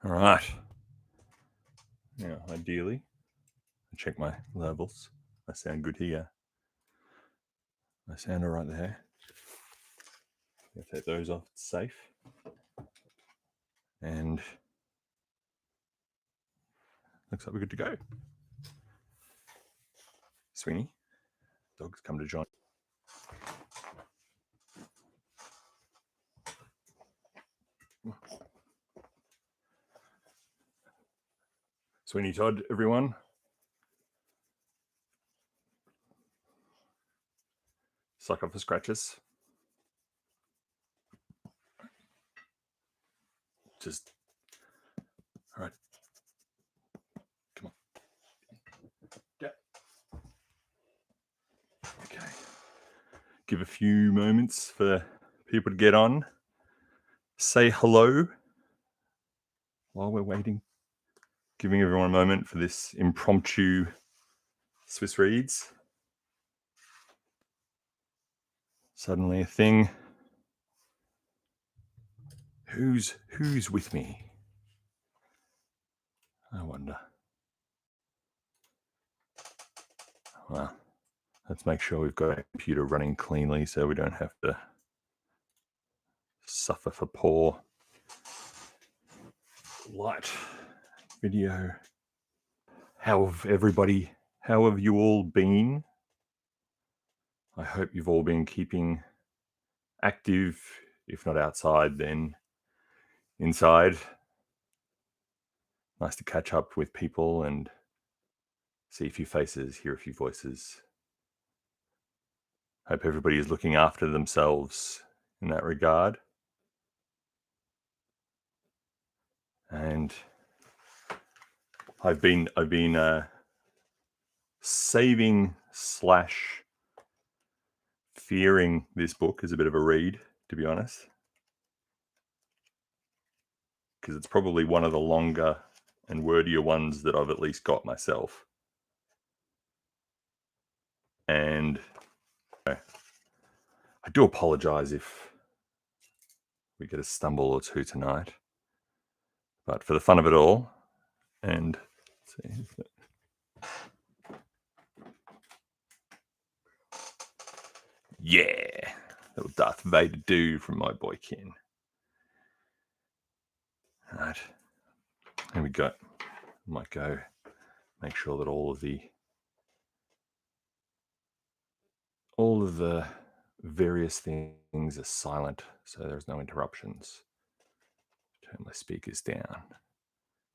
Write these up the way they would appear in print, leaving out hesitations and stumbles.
All right. Now, ideally, check my levels. I sound good here. I sound all right there. I'll take those off. It's safe. And looks like we're good to go. Sweeney, dogs come to John. Sweeney Todd, everyone. Suck up for scratches. Just, all right. Come on. Yeah. Okay. Give a few moments for people to get on. Say hello while we're waiting. Giving everyone a moment for this impromptu Swiss reads. Suddenly a thing. Who's with me? I wonder. Well, let's make sure we've got our computer running cleanly so we don't have to suffer for poor light video. How have you all been? I hope you've all been keeping active, if not outside, then inside. Nice to catch up with people and see a few faces, hear a few voices. Hope everybody is looking after themselves in that regard. And I've been saving / fearing this book as a bit of a read, to be honest, because it's probably one of the longer and wordier ones that I've at least got myself. And I do apologize if we get a stumble or two tonight, but for the fun of it all, and let's see, yeah, little Darth Vader do from my boy Ken. All right, here we go. Might go make sure that all of the various things are silent so there's no interruptions. Turn my speakers down.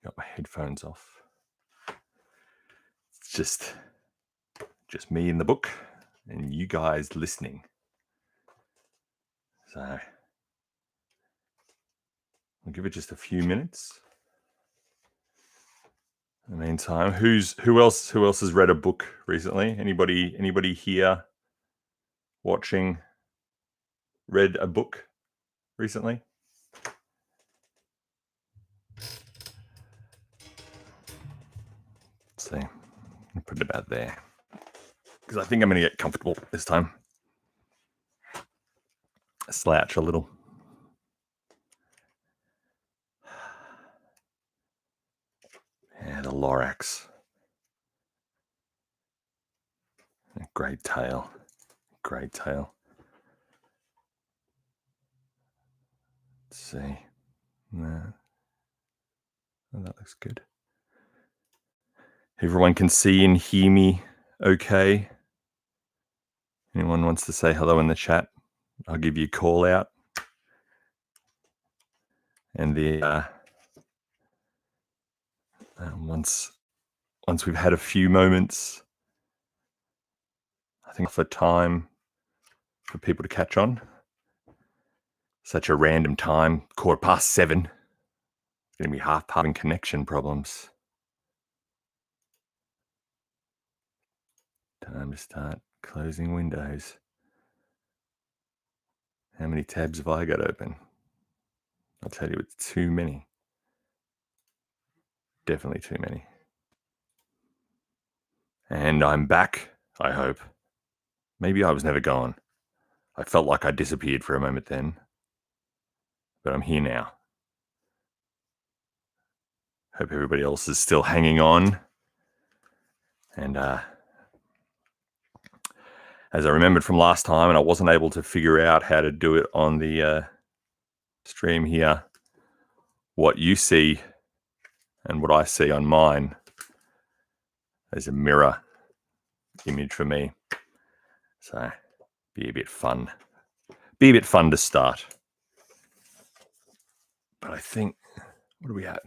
Got my headphones off. It's just me in the book and you guys listening. So I'll give it just a few minutes. In the meantime, who else has read a book recently? Anybody here watching read a book recently? Let's see. I'll put it about there because I think I'm going to get comfortable this time. Slouch a little. Yeah, the Lorax. Great tale. Great tale. Let's see. No. Oh, that looks good. Everyone can see and hear me okay. Anyone wants to say hello in the chat, I'll give you a call out. And the once we've had a few moments, I think for time for people to catch on. Such a random time, 7:15. It's going to be having connection problems. Time to start closing windows. How many tabs have I got open? I'll tell you, it's too many. Definitely too many. And I'm back, I hope. Maybe I was never gone. I felt like I disappeared for a moment then. But I'm here now. Hope everybody else is still hanging on. And as I remembered from last time, and I wasn't able to figure out how to do it on the stream here, what you see and what I see on mine is a mirror image for me. So be a bit fun. Be a bit fun to start. But I think, what are we at?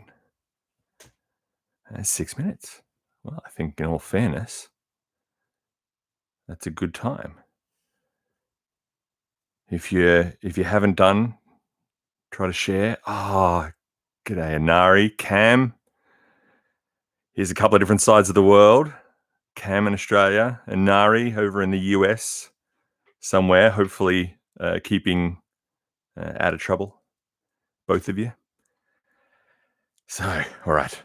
6 minutes. Well, I think in all fairness, that's a good time. If you haven't done, try to share. Oh, g'day, Anari, Cam. Here's a couple of different sides of the world. Cam in Australia, and Nari over in the US somewhere, hopefully keeping out of trouble, both of you. So, all right.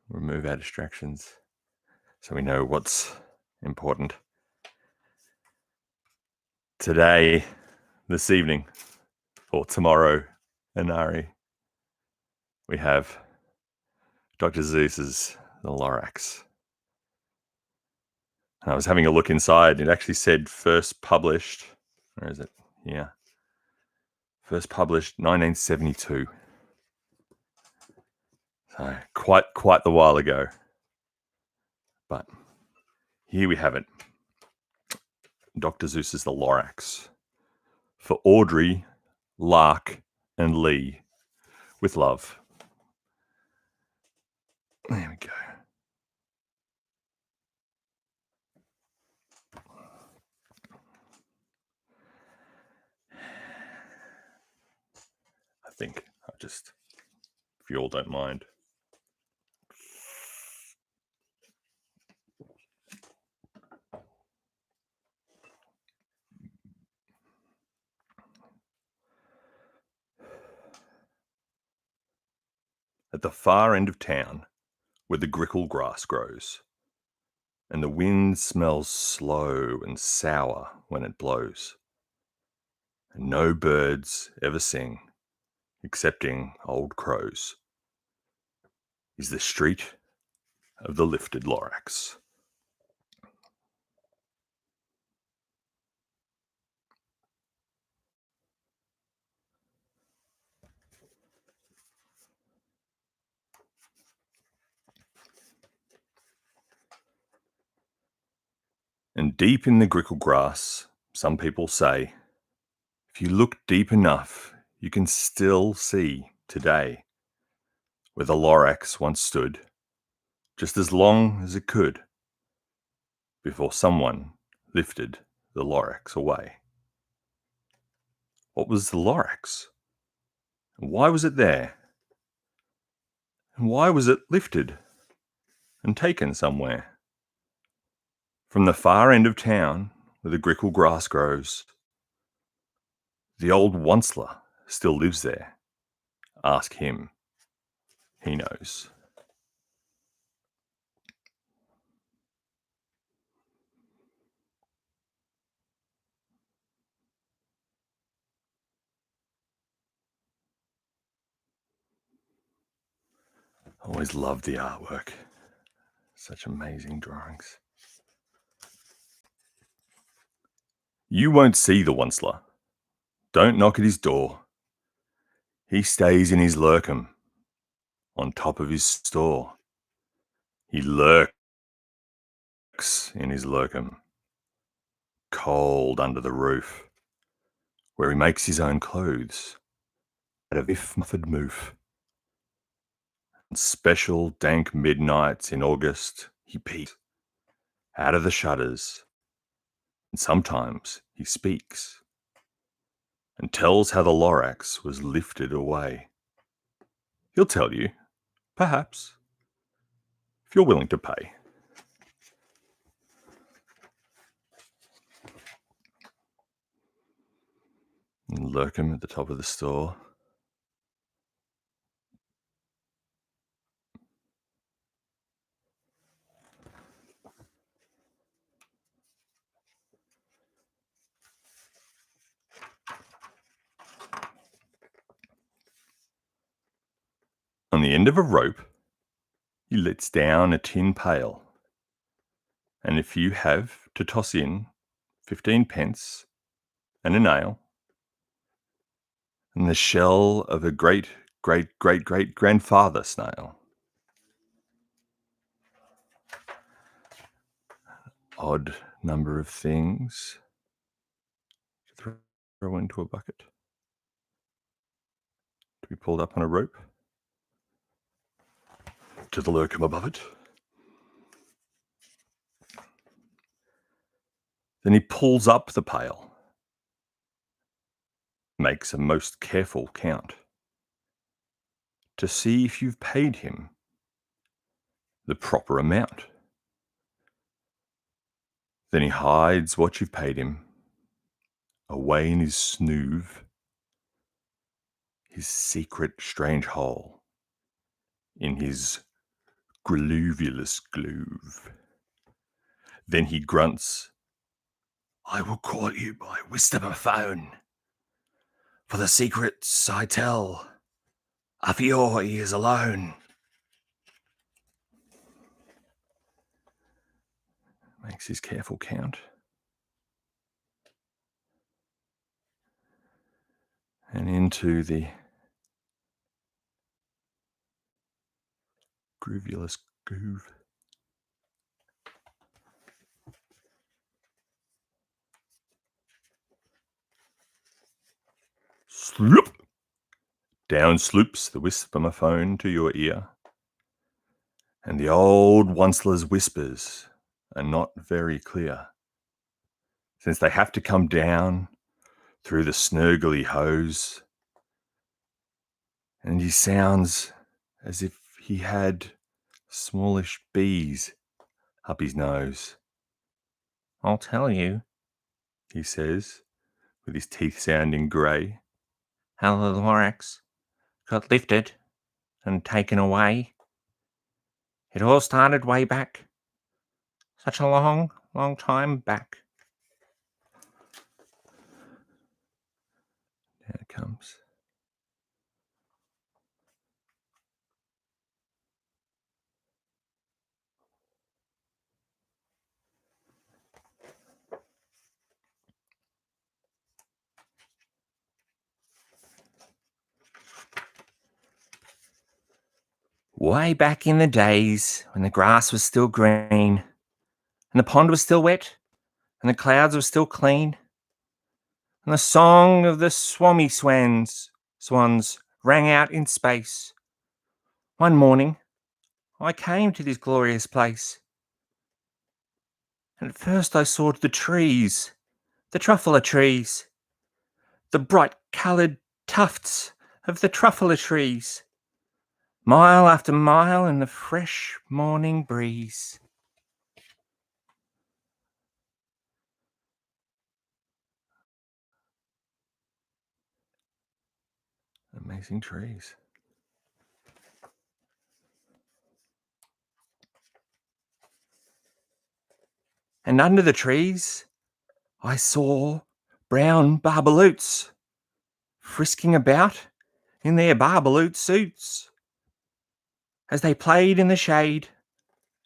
Remove our distractions so we know what's important. Today, this evening, or tomorrow, Anari, we have Dr. Zeus's The Lorax. And I was having a look inside. It actually said first published. Where is it? Yeah. First published 1972. So quite the while ago. But here we have it. Dr. Zeus's The Lorax. For Audrey, Lark, and Lee. With love. There we go. I think I'll just, if you all don't mind. At the far end of town, where the grickle grass grows, and the wind smells slow and sour when it blows, and no birds ever sing, excepting old crows, is the street of the lifted Lorax. And deep in the grickle grass, some people say, if you look deep enough, you can still see today where the Lorax once stood, just as long as it could, before someone lifted the Lorax away. What was the Lorax? And why was it there? And why was it lifted and taken somewhere? From the far end of town, where the grickle grass grows, the old Onceler still lives there. Ask him. He knows. Always loved the artwork. Such amazing drawings. You won't see the Onceler. Don't knock at his door. He stays in his lurkum, on top of his store. He lurks in his lurkum, cold under the roof, where he makes his own clothes out of if muffed moof. On special dank midnights in August, he peeks out of the shutters, and sometimes he speaks and tells how the Lorax was lifted away. He'll tell you, perhaps, if you're willing to pay. And lurk him at the top of the store. On the end of a rope, he lets down a tin pail. And if you have to toss in 15 pence and a nail and the shell of a great-great-great-great-grandfather snail, odd number of things to throw into a bucket to be pulled up on a rope to the lurkum above it. Then he pulls up the pail, makes a most careful count to see if you've paid him the proper amount. Then he hides what you've paid him away in his snoove, his secret strange hole, in his gluvulous gloove. Then he grunts, "I will call you by wisdom of phone, for the secrets I tell are for your ears alone." Makes his careful count. And into the groovulous groove. Sloop! Down sloops the wisp-o-phone to your ear. And the old onceler's whispers are not very clear, since they have to come down through the snurgly hose. And he sounds as if he had smallish bees up his nose. "I'll tell you," he says, with his teeth sounding grey, "how the Lorax got lifted and taken away. It all started way back, such a long, long time back." There it comes. Way back in the days when the grass was still green, and the pond was still wet, and the clouds were still clean, and the song of the swans rang out in space. One morning, I came to this glorious place, and at first I saw the trees, the truffler trees, the bright-coloured tufts of the truffler trees, mile after mile in the fresh morning breeze. Amazing trees. And under the trees, I saw brown barbaloots frisking about in their barbaloot suits as they played in the shade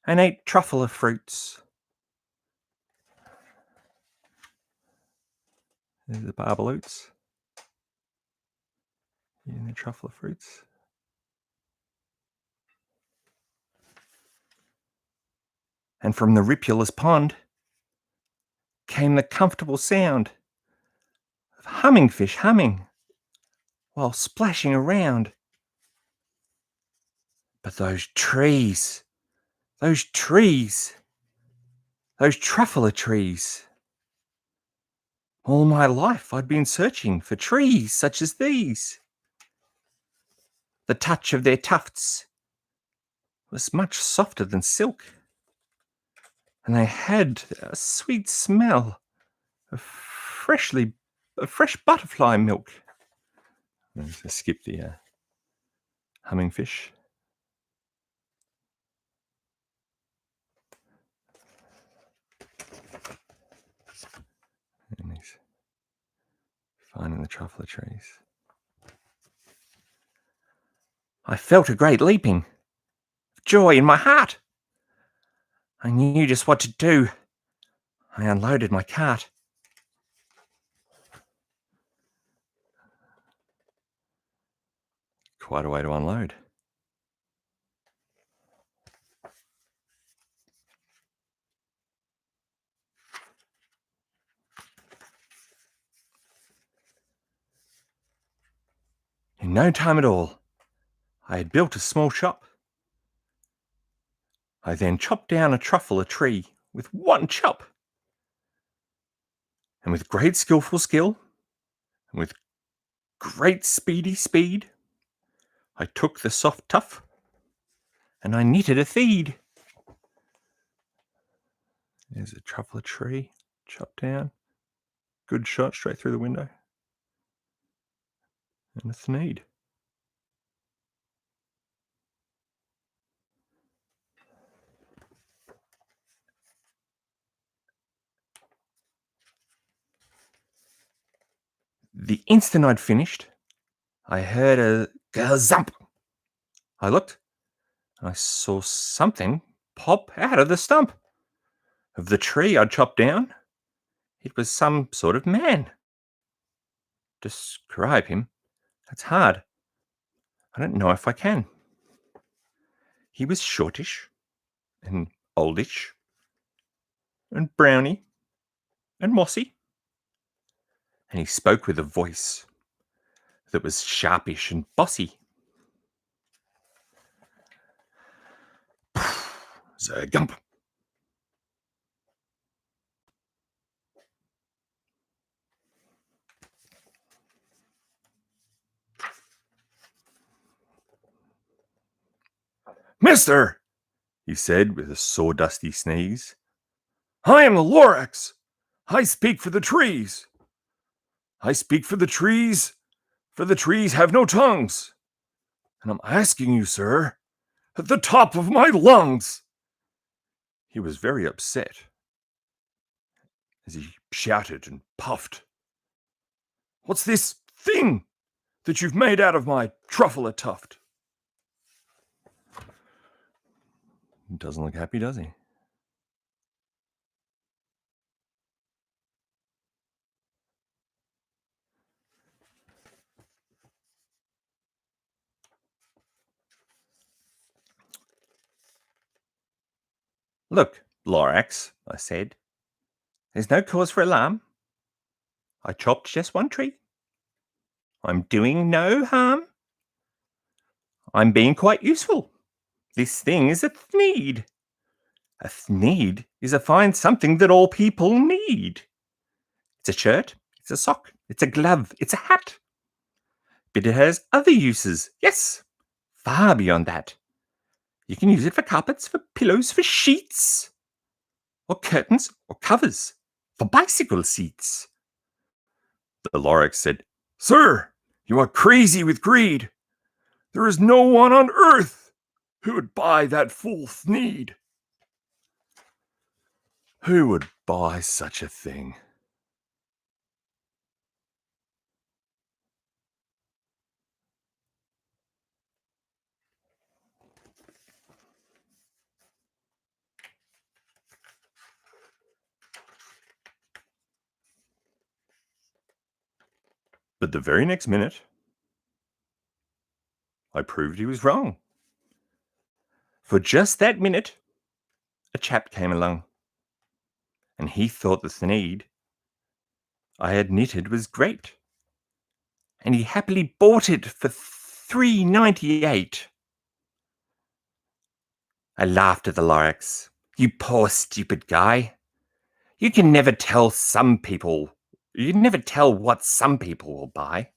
and ate truffler fruits. There's the barbaloots eating the truffler fruits. And from the ripulous pond came the comfortable sound of hummingfish humming while splashing around. But those trees, those truffler trees. All my life I'd been searching for trees such as these. The touch of their tufts was much softer than silk, and they had a sweet smell of fresh butterfly milk. Let's skip the hummingfish. And he's finding the truffler trees. I felt a great leaping of joy in my heart. I knew just what to do. I unloaded my cart. Quite a way to unload. In no time at all, I had built a small shop. I then chopped down a truffle a tree with one chop. And with great skillful skill, and with great speedy speed, I took the soft tuff, and I knitted a feed. There's a truffle a tree, chopped down. Good shot straight through the window. And a thneed. The instant I'd finished, I heard a gazump. I looked, and I saw something pop out of the stump of the tree I'd chopped down. It was some sort of man. Describe him? That's hard. I don't know if I can. He was shortish, and oldish, and browny, and mossy. And he spoke with a voice that was sharpish and bossy. Zergump. Mister, he said with a sawdusty sneeze, I am the Lorax. I speak for the trees. I speak for the trees have no tongues. And I'm asking you, sir, at the top of my lungs. He was very upset as he shouted and puffed. What's this thing that you've made out of my truffle a tuft? He doesn't look happy, does he? Look, Lorax, I said, there's no cause for alarm. I chopped just one tree. I'm doing no harm. I'm being quite useful. This thing is a thneed. A thneed is a fine something that all people need. It's a shirt, it's a sock, it's a glove, it's a hat. But it has other uses, yes, far beyond that. You can use it for carpets, for pillows, for sheets, or curtains, or covers, for bicycle seats. The Lorax said, Sir, you are crazy with greed. There is no one on earth who would buy that fool thneed. Who would buy such a thing? But the very next minute, I proved he was wrong. For just that minute, a chap came along, and he thought the thneed I had knitted was great, and he happily bought it for $3.98. I laughed at the Lorax. You poor stupid guy. You can never tell what some people will buy.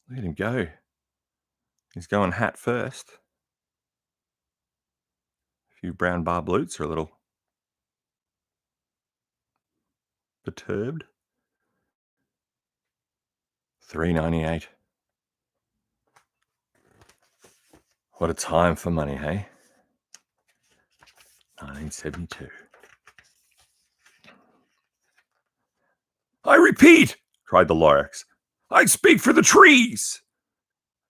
Let him go. He's going hat first. A few brown bar boots are a little perturbed. $3.98. What a time for money, hey? 1972. I repeat, cried the Lorax, I speak for the trees.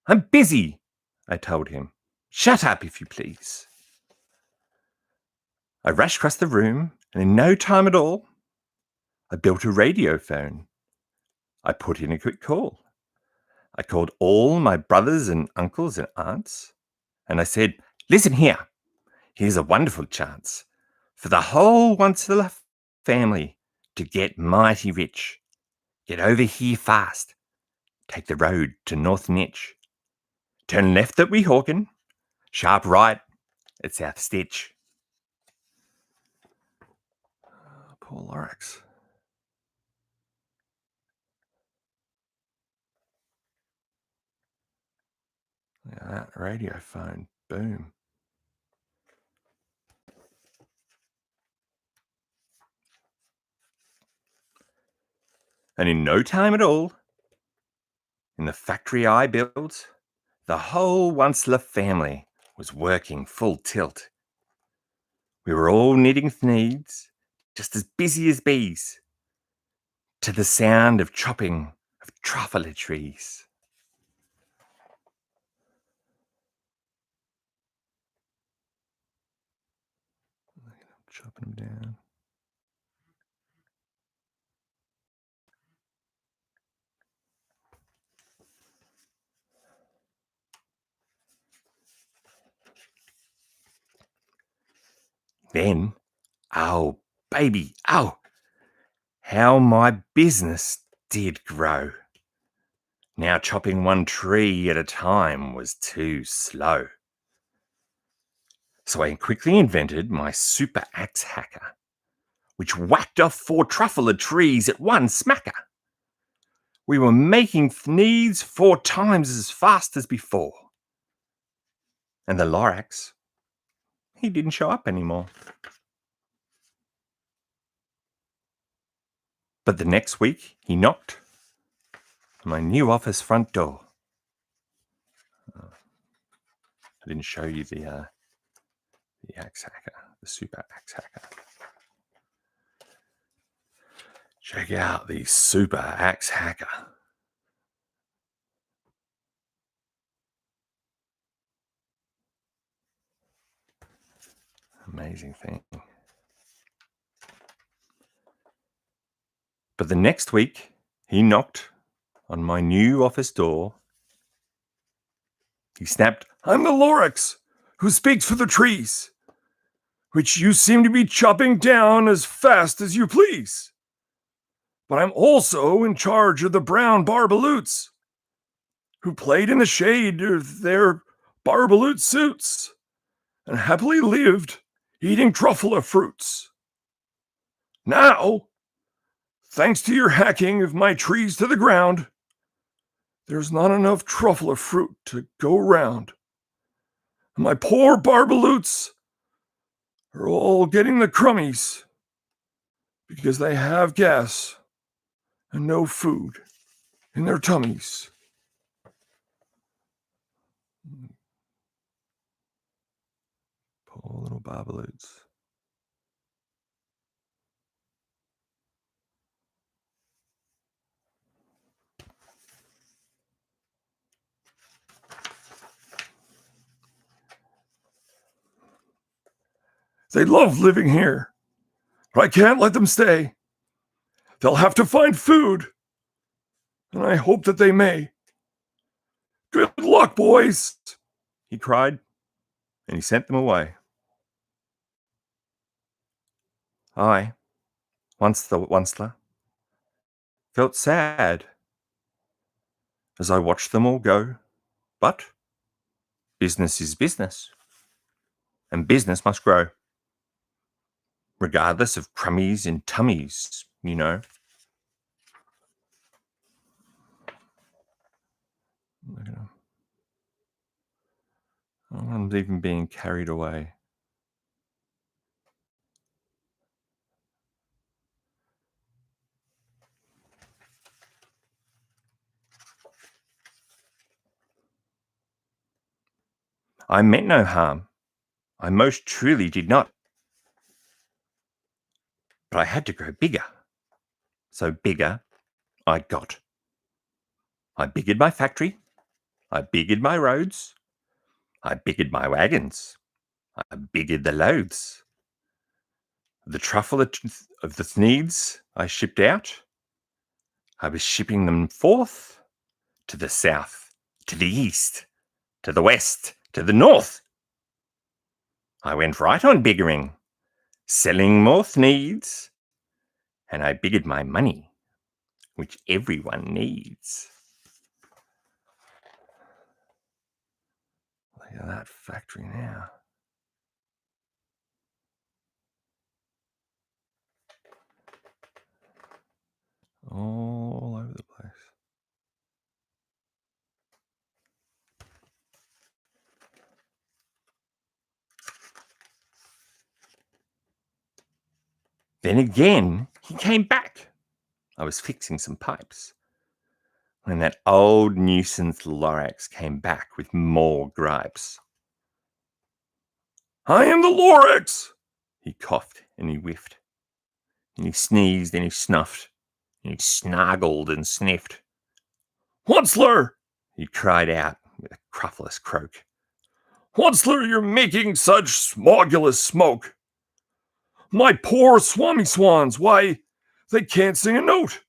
I'm busy, I told him. Shut up, if you please. I rushed across the room, and in no time at all, I built a radio phone. I put in a quick call. I called all my brothers and uncles and aunts, and I said, listen here, here's a wonderful chance for the whole Once family to get mighty rich. Get over here fast. Take the road to North Nitch. Turn left at Weehawken, sharp right at South Stitch. Poor Lorax. Look at that radio phone. Boom. And in no time at all, in the factory I built, the whole Once family was working full tilt. We were all knitting thneeds, just as busy as bees, to the sound of chopping of truffle trees. Chopping them down. Then, oh, baby, oh, how my business did grow. Now chopping one tree at a time was too slow. So I quickly invented my super axe hacker, which whacked off 4 truffle trees at one smacker. We were making thneeds 4 times as fast as before. And the Lorax, he didn't show up anymore. But the next week, he knocked on my new office front door. I didn't show you the axe hacker, the super axe hacker. Check out the super axe hacker. Amazing thing. But the next week, he knocked on my new office door. He snapped, I'm the Lorax, who speaks for the trees, which you seem to be chopping down as fast as you please. But I'm also in charge of the brown barbaloots, who played in the shade of their barbaloot suits and happily lived eating truffle fruits. Now, thanks to your hacking of my trees to the ground, there's not enough truffle fruit to go round. My poor barbaloots are all getting the crummies because they have gas and no food in their tummies. Poor little barbaloots. They love living here, but I can't let them stay. They'll have to find food, and I hope that they may. Good luck, boys, he cried, and he sent them away. I, Onceler, felt sad as I watched them all go, but business is business, and business must grow, regardless of crummies and tummies, you know. Look at them. I'm even being carried away. I meant no harm. I most truly did not. But I had to grow bigger. So bigger I got. I biggered my factory. I biggered my roads. I biggered my wagons. I biggered the loads. The truffle of the needs I shipped out. I was shipping them forth to the south, to the east, to the west, to the north. I went right on biggering, selling more needs, and I biggered my money, which everyone needs. Look at that factory now. All over the place. Then again, he came back. I was fixing some pipes when that old nuisance Lorax came back with more gripes. I am the Lorax! He coughed and he whiffed, and he sneezed and he snuffed, and he snargled and sniffed. Onceler! He cried out with a cruffless croak. Onceler, you're making such smogulous smoke. My poor swami swans, why, they can't sing a note.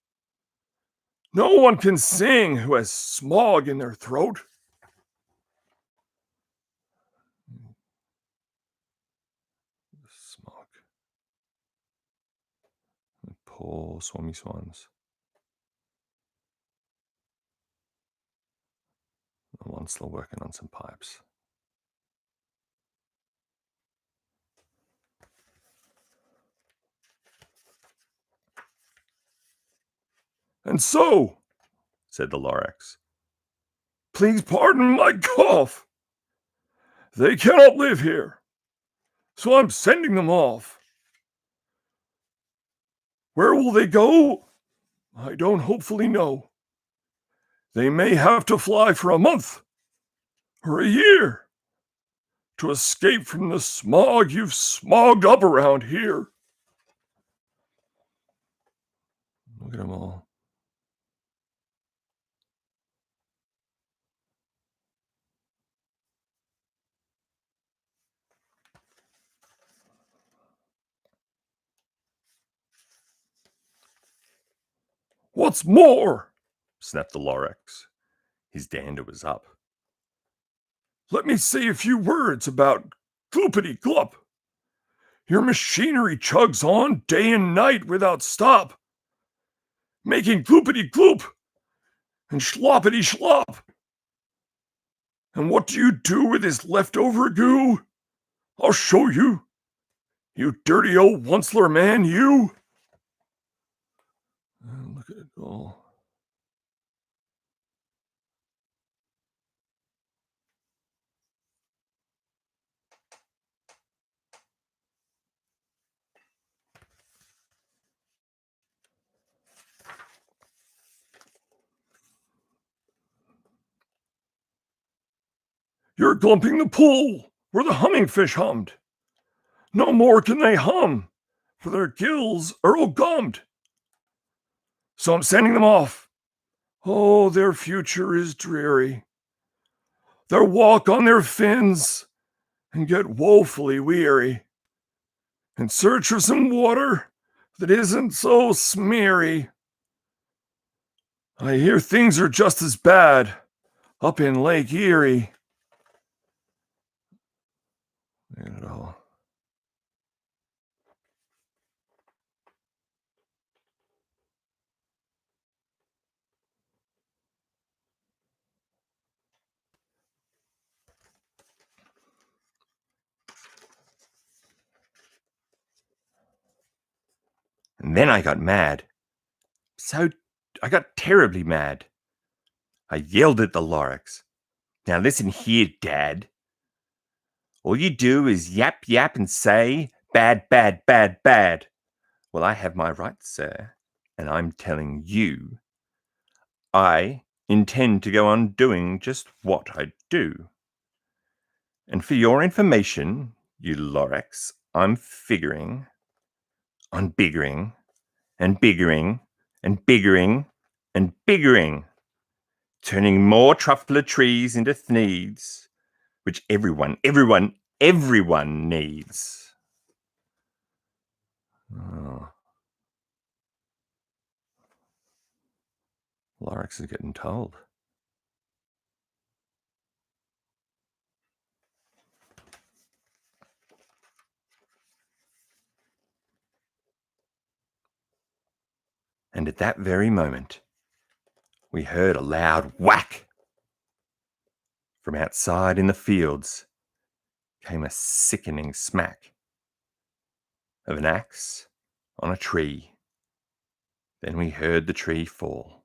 No one can sing who has smog in their throat. Smog. Poor swami swans. The one's still working on some pipes. And so, said the Lorax, please pardon my cough. They cannot live here, so I'm sending them off. Where will they go? I don't hopefully know. They may have to fly for a month or a year to escape from the smog you've smogged up around here. Look at them all. What's more? Snapped the Lorax. His dander was up. Let me say a few words about gloopity glop. Your machinery chugs on day and night without stop, making gloopity gloop and sloppity slop. And what do you do with this leftover goo? I'll show you. You dirty old onceler man, you. Look at it all. You're glumping the pool where the humming fish hummed. No more can they hum, for their gills are all gummed. So I'm sending them off. Oh, their future is dreary. They'll walk on their fins and get woefully weary in search of some water that isn't so smeary. I hear things are just as bad up in Lake Erie. Look at it all. And then I got mad. I got terribly mad. I yelled at the Lorax. Now listen here, Dad. All you do is yap, yap, and say, bad, bad, bad, bad. Well, I have my rights, sir, and I'm telling you, I intend to go on doing just what I do. And for your information, you Lorax, I'm figuring on biggering and biggering and biggering and biggering turning more truffler trees into thneeds, which everyone needs. Oh. Lorax is getting told. And at that very moment, we heard a loud whack. From outside in the fields came a sickening smack of an axe on a tree. Then we heard the tree fall.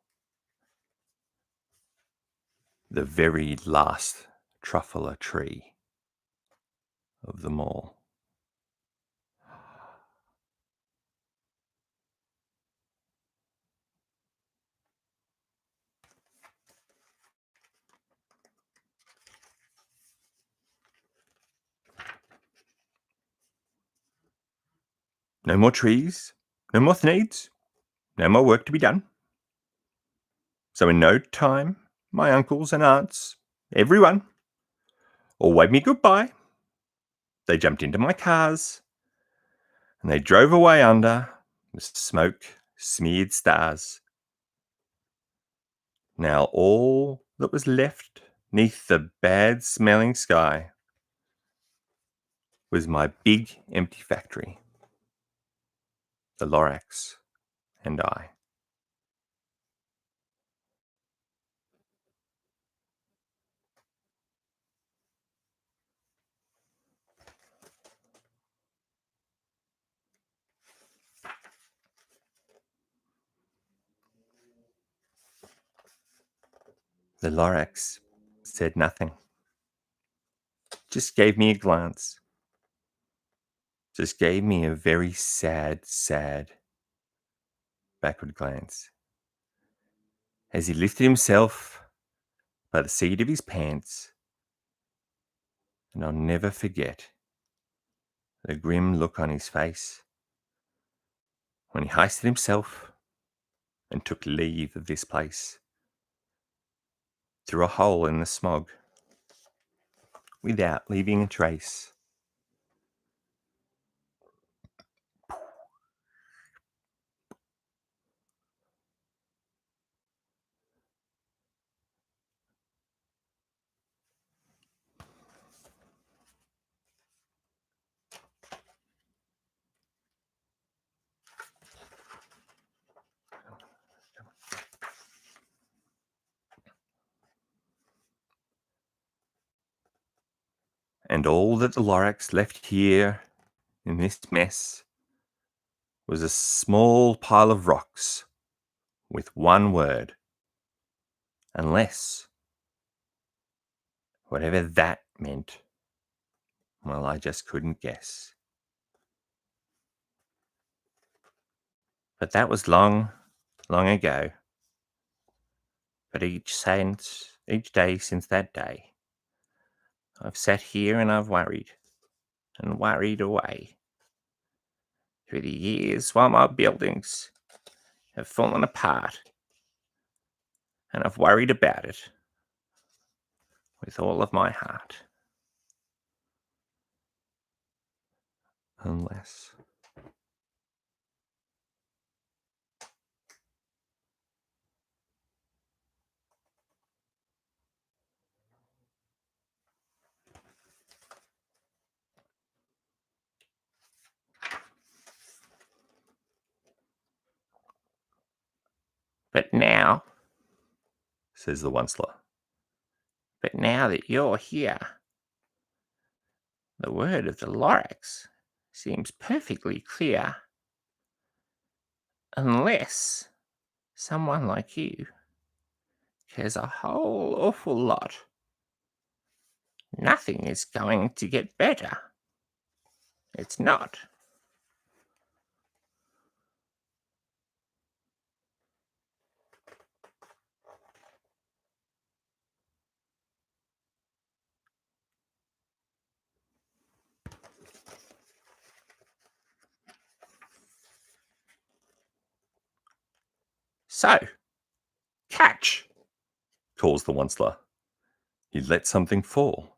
The very last truffler tree of them all. No more trees, no more thneeds, no more work to be done. So in no time, my uncles and aunts, everyone, all waved me goodbye. They jumped into my cars, and they drove away under the smoke-smeared stars. Now all that was left neath the bad-smelling sky was my big empty factory, the Lorax and I. The Lorax said nothing, just gave me a glance, just gave me a very sad backward glance as he lifted himself by the seat of his pants. And I'll never forget the grim look on his face when he hoisted himself and took leave of this place through a hole in the smog without leaving a trace. And all that the Lorax left here in this mess was a small pile of rocks with one word, unless, whatever that meant, well, I just couldn't guess. But that was long, long ago. But each day since that day, I've sat here and I've worried and worried away through the years while my buildings have fallen apart, and I've worried about it with all of my heart. Unless... But now, says the Onceler, but now that you're here, the word of the Lorax seems perfectly clear. Unless someone like you cares a whole awful lot, nothing is going to get better. It's not. So, catch! calls the onceler. He let something fall.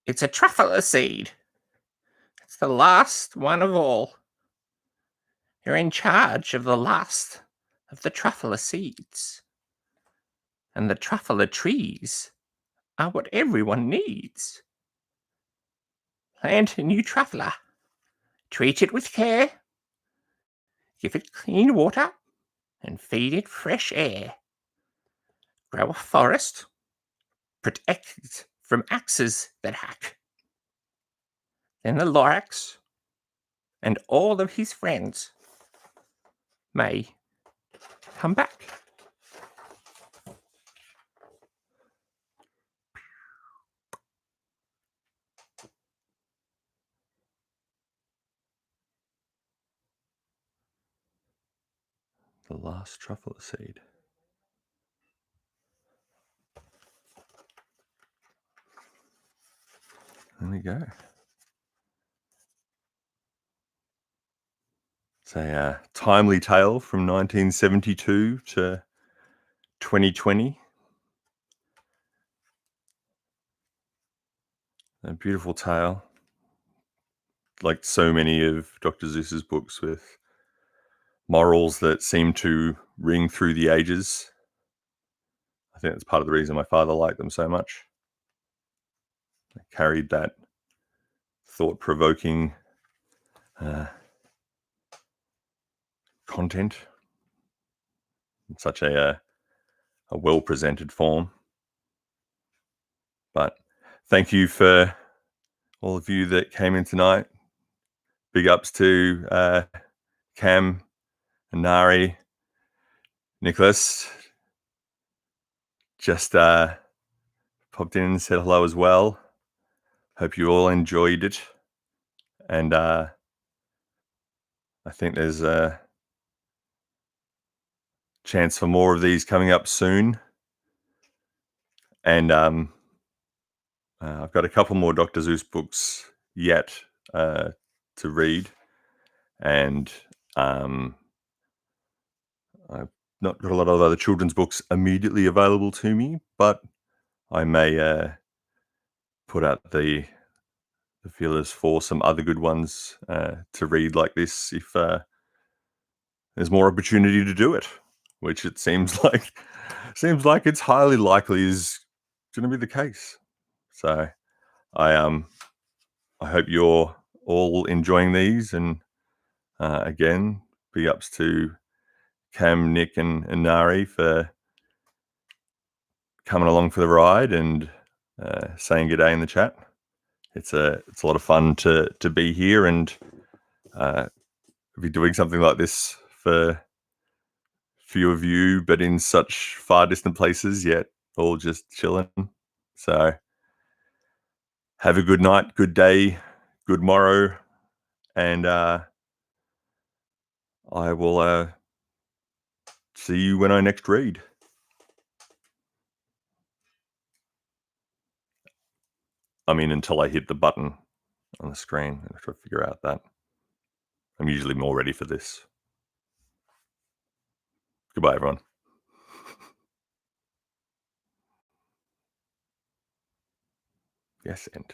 It's a truffle seed. It's the last one of all. You're in charge of the last of the truffle seeds. And the truffle trees are what everyone needs. Plant a new truffler. Treat it with care. Give it clean water and feed it fresh air. Grow a forest. Protect it from axes that hack. Then the Lorax and all of his friends may come back. The last truffle seed. There we go. It's a timely tale from 1972 to 2020. A beautiful tale, like so many of Dr. Seuss's books, with morals that seem to ring through the ages. I think that's part of the reason my father liked them so much. They carried that thought-provoking content in such a well-presented form. But thank you for all of you that came in tonight. Big ups to Cam and Nari, Nicholas. Just popped in and said hello as well. Hope you all enjoyed it. And I think there's a chance for more of these coming up soon. And I've got a couple more Dr. Seuss books yet to read. And I've not got a lot of other children's books immediately available to me, but I may put out the feelers for some other good ones to read like this if there's more opportunity to do it, which it seems like it's highly likely is going to be the case. So I hope you're all enjoying these, and again, big ups to Cam, Nick, and Nari for coming along for the ride and saying good day in the chat. It's a lot of fun to be here and be doing something like this for few of you, but in such far distant places, yet all just chilling. So have a good night, good day, good morrow, and I will see you when I next read. I mean, until I hit the button on the screen. I have to figure out that. I'm usually more ready for this. Goodbye, everyone. Yes, end.